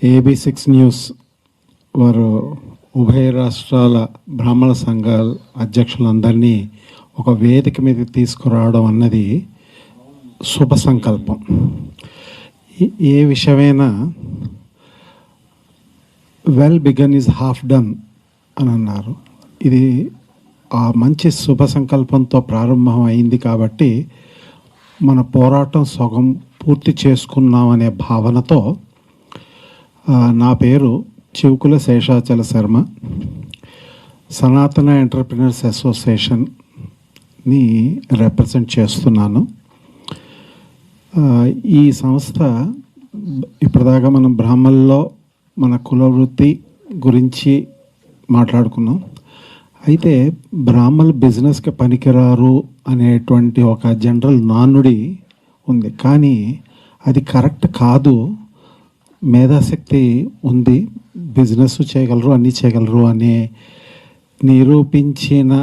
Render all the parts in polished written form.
AB6 news వారు ఉభయ రాష్ట్రాల బ్రాహ్మణ సంఘాల అధ్యక్షులందరినీ ఒక వేదిక మీద తీసుకురావడం అన్నది శుభ సంకల్పం. ఏ విషయమైనా well began is half done అని అన్నారు. ఇది ఆ మంచి శుభ సంకల్పంతో ప్రారంభం అయింది కాబట్టి మన పోరాటం సగం పూర్తి చేసుకున్నామనే భావనతో నా పేరు చివుకుల శేషాచల శర్మ, సనాతన ఎంటర్‌ప్రెన్యూర్స్ అసోసియేషన్ని రిప్రజెంట్ చేస్తున్నాను. ఈ సంస్థ ఇప్పటిదాకా మనం బ్రాహ్మణుల్లో మన కులవృత్తి గురించి మాట్లాడుకున్నాం. అయితే బ్రాహ్మణులు బిజినెస్కి పనికిరారు అనేటువంటి ఒక జనరల్ నానుడి ఉంది, కానీ అది కరెక్ట్ కాదు. మేధాశక్తి ఉంది, బిజినెస్ చేయగలరు, అన్నీ చేయగలరు అనే నిరూపించిన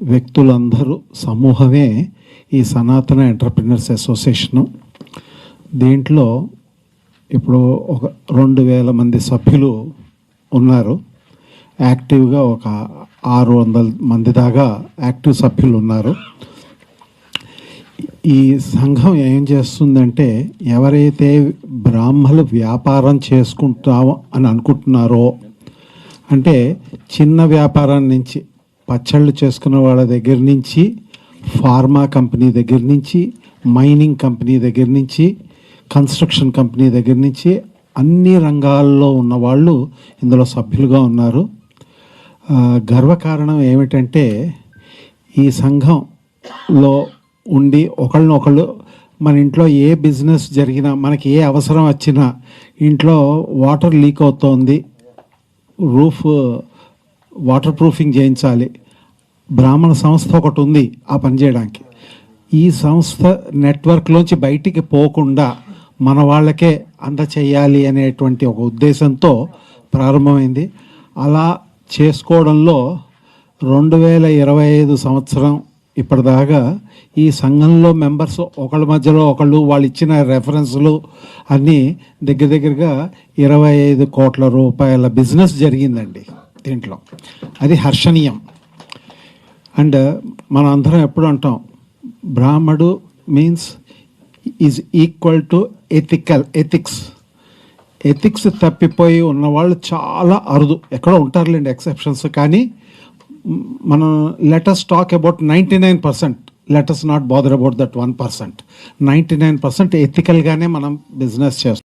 వ్యక్తులందరూ సమూహమే ఈ సనాతన ఎంటర్‌ప్రెన్యూర్స్ అసోసియేషను. దీంట్లో ఇప్పుడు ఒక 2000 మంది సభ్యులు ఉన్నారు. యాక్టివ్గా ఒక 600 మంది దాకా యాక్టివ్ సభ్యులు ఉన్నారు. ఈ సంఘం ఏం చేస్తుందంటే, ఎవరైతే బ్రాహ్మణులు వ్యాపారం చేసుకుంటాం అని అనుకుంటున్నారో, అంటే చిన్న వ్యాపారం నుంచి పచ్చళ్ళు చేసుకునే వాళ్ళ దగ్గర నుంచి, ఫార్మా కంపెనీ దగ్గర నుంచి, మైనింగ్ కంపెనీ దగ్గర నుంచి, కన్స్ట్రక్షన్ కంపెనీ దగ్గర నుంచి అన్ని రంగాల్లో ఉన్నవాళ్ళు ఇందులో సభ్యులుగా ఉన్నారు. గర్వకారణం ఏమిటంటే, ఈ సంఘంలో ఉండి ఒకళ్ళనొకళ్ళు మన ఇంట్లో ఏ బిజినెస్ జరిగినా, మనకి ఏ అవసరం వచ్చినా, ఇంట్లో వాటర్ లీక్ అవుతోంది, రూఫ్ వాటర్ ప్రూఫింగ్ చేయించాలి, బ్రాహ్మణ సంస్థ ఒకటి ఉంది ఆ పని చేయడానికి. ఈ సంస్థ నెట్వర్క్లోంచి బయటికి పోకుండా మన వాళ్ళకే అందచేయాలి అనేటువంటి ఒక ఉద్దేశంతో ప్రారంభమైంది. అలా చేసుకోవడంలో 2025 సంవత్సరం ఇప్పటిదాకా ఈ సంఘంలో మెంబర్స్ ఒకళ్ళ మధ్యలో ఒకళ్ళు వాళ్ళు ఇచ్చిన రెఫరెన్స్లు అన్నీ దగ్గరగా 25 కోట్ల రూపాయల బిజినెస్ జరిగిందండి దీంట్లో. అది హర్షణీయం. అండ్ మనం అందరం ఎప్పుడు అంటాం, బ్రాహ్మడు means is equal to ethics తప్పిపోయి ఉన్నవాళ్ళు చాలా అరుదు, ఎక్కడో ఉంటారులేండి ఎక్సెప్షన్స్. కానీ మనం let us talk about 99%, let us not bother about that 1%. 99% ఎథికల్గానే మనం బిజినెస్ చేస్తాం.